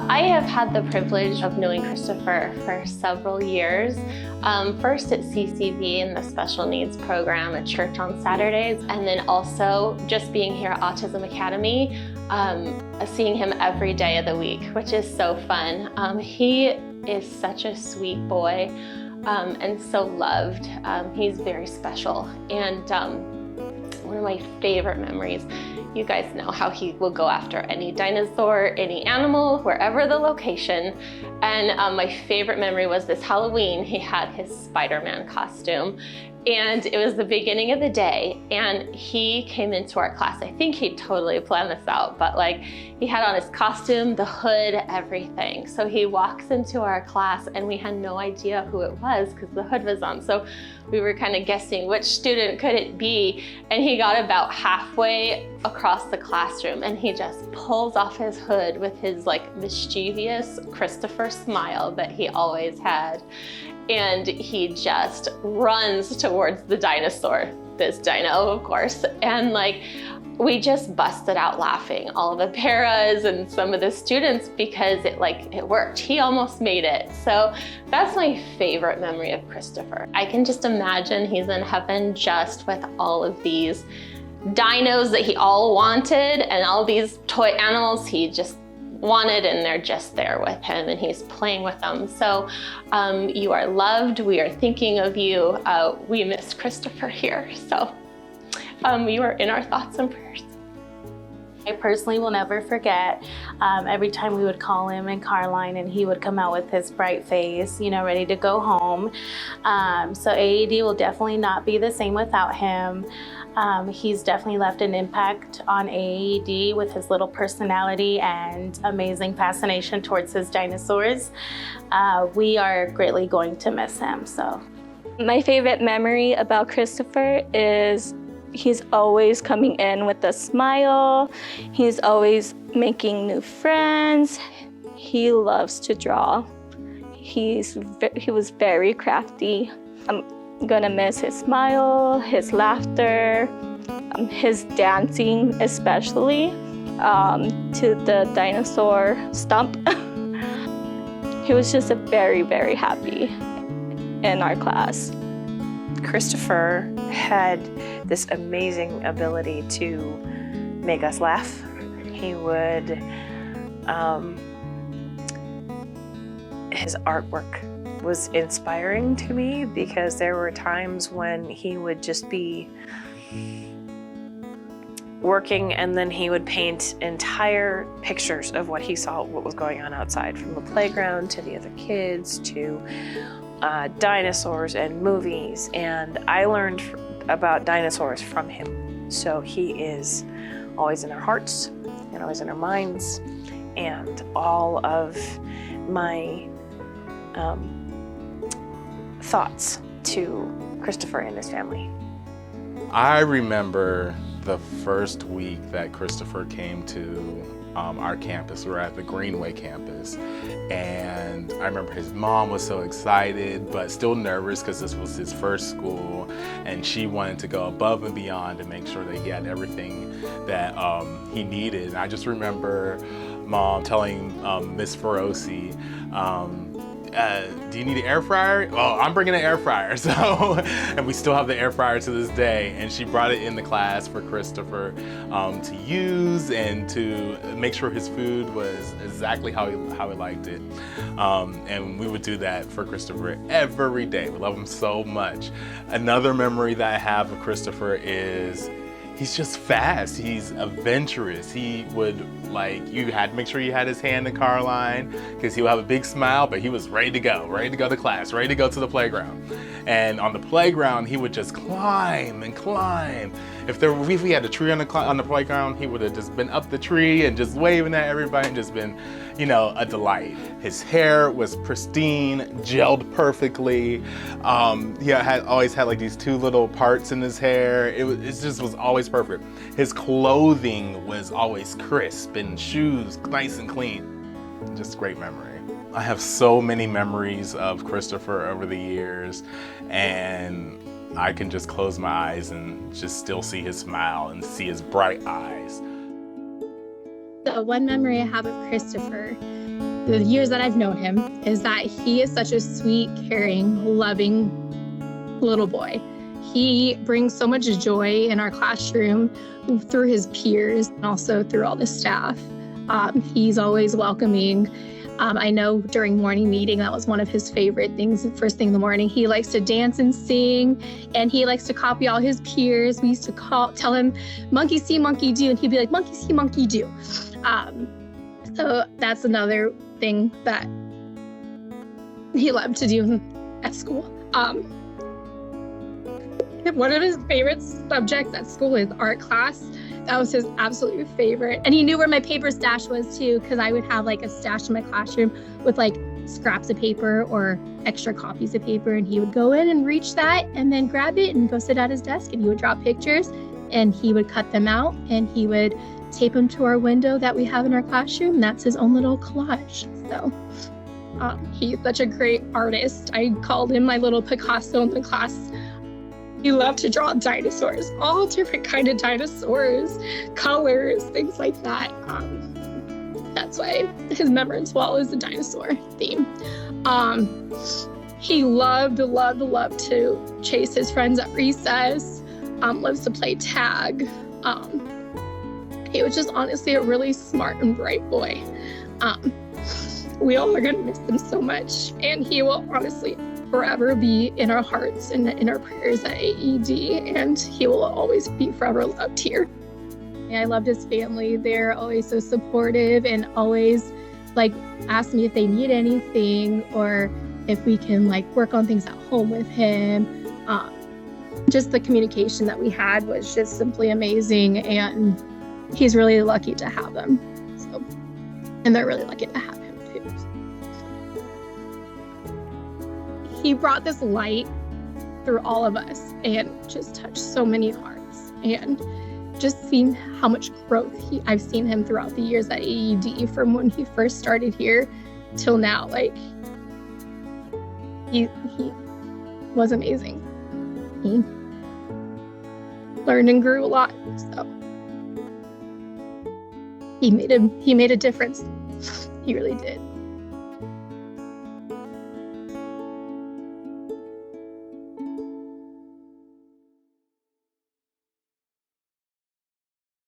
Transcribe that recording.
I have had the privilege of knowing Cristofer for several years. First at CCV in the special needs program at church on Saturdays, and then also just being here at Autism Academy, seeing him every day of the week, which is so fun. He is such a sweet boy and so loved. He's very special. And one of my favorite memories, you guys know how he will go after any dinosaur, any animal, wherever the location. And my favorite memory was this Halloween, he had his Spider-Man costume. And it was the beginning of the day, and he came into our class. I think he totally planned this out, but like he had on his costume, the hood, everything. So he walks into our class and we had no idea who it was because the hood was on. So we were kind of guessing which student could it be. And he got about halfway across the classroom and he just pulls off his hood with his like mischievous Cristofer smile that he always had. And he just runs towards the dinosaur, this dino, of course. And like, we just busted out laughing, all the paras and some of the students, because it worked. He almost made it. So that's my favorite memory of Cristofer. I can just imagine he's in heaven just with all of these dinos that he all wanted and all these toy animals he just wanted, and they're just there with him and he's playing with them. So you are loved. We are thinking of you. We miss Cristofer here. So you are in our thoughts and prayers. I personally will never forget every time we would call him in Carline and he would come out with his bright face, you know, ready to go home. So AED will definitely not be the same without him. He's definitely left an impact on AED with his little personality and amazing fascination towards his dinosaurs. We are greatly going to miss him. So, my favorite memory about Cristofer is he's always coming in with a smile. He's always making new friends. He loves to draw. He was very crafty. I'm gonna miss his smile, his laughter, his dancing, especially to the dinosaur stump. He was just very, very happy in our class. Cristofer had this amazing ability to make us laugh. He would, his artwork was inspiring to me because there were times when he would just be working and then he would paint entire pictures of what he saw, what was going on outside, from the playground to the other kids to dinosaurs and movies. And I learned about dinosaurs from him. So he is always in our hearts and always in our minds, and all of my thoughts to Cristofer and his family. I remember the first week that Cristofer came to our campus. We were at the Greenway campus, and I remember his mom was so excited but still nervous because this was his first school, and she wanted to go above and beyond to make sure that he had everything that he needed. And I just remember Mom telling Miss Feroci, do you need an air fryer? Well, I'm bringing an air fryer. So, and we still have the air fryer to this day. And she brought it in the class for Cristofer to use and to make sure his food was exactly how he liked it. And we would do that for Cristofer every day. We love him so much. Another memory that I have of Cristofer is he's just fast. He's adventurous. He would, you had to make sure you had his hand in Carline because he would have a big smile, but he was ready to go to class, ready to go to the playground. And on the playground, he would just climb and climb. If we had a tree on the playground, he would have just been up the tree and just waving at everybody and just been, a delight. His hair was pristine, gelled perfectly. He always had like these two little parts in his hair. It just was always perfect. His clothing was always crisp and shoes nice and clean. Just a great memory. I have so many memories of Cristofer over the years, and I can just close my eyes and just still see his smile and see his bright eyes. The one memory I have of Cristofer the years that I've known him is that he is such a sweet, caring, loving little boy. He brings so much joy in our classroom through his peers and also through all the staff. He's always welcoming. I know during morning meeting, that was one of his favorite things. First thing in the morning, he likes to dance and sing, and he likes to copy all his peers. We used to tell him, monkey see, monkey do, and he'd be like, monkey see, monkey do. So that's another thing that he loved to do at school. One of his favorite subjects at school is art class. That was his absolute favorite. And he knew where my paper stash was too, because I would have like a stash in my classroom with like scraps of paper or extra copies of paper. And he would go in and reach that and then grab it and go sit at his desk, and he would draw pictures and he would cut them out and he would tape them to our window that we have in our classroom. That's his own little collage. So he's such a great artist. I called him my little Picasso in the class. He loved to draw dinosaurs, all different kind of dinosaurs, colors, things like that. That's why his remembrance wall is the dinosaur theme. He loved to chase his friends at recess, loves to play tag. He was just honestly a really smart and bright boy. We all are gonna miss him so much, and he will honestly forever be in our hearts and in our prayers at AED, and he will always be forever loved here. I loved his family. They're always so supportive and always like ask me if they need anything or if we can like work on things at home with him. Just the communication that we had was just simply amazing, and he's really lucky to have them. So, and they're really lucky to have him too. He brought this light through all of us and just touched so many hearts, and just seeing how much growth I've seen him throughout the years at AED, from when he first started here till now. Like he was amazing. He learned and grew a lot, so he made a difference. He really did.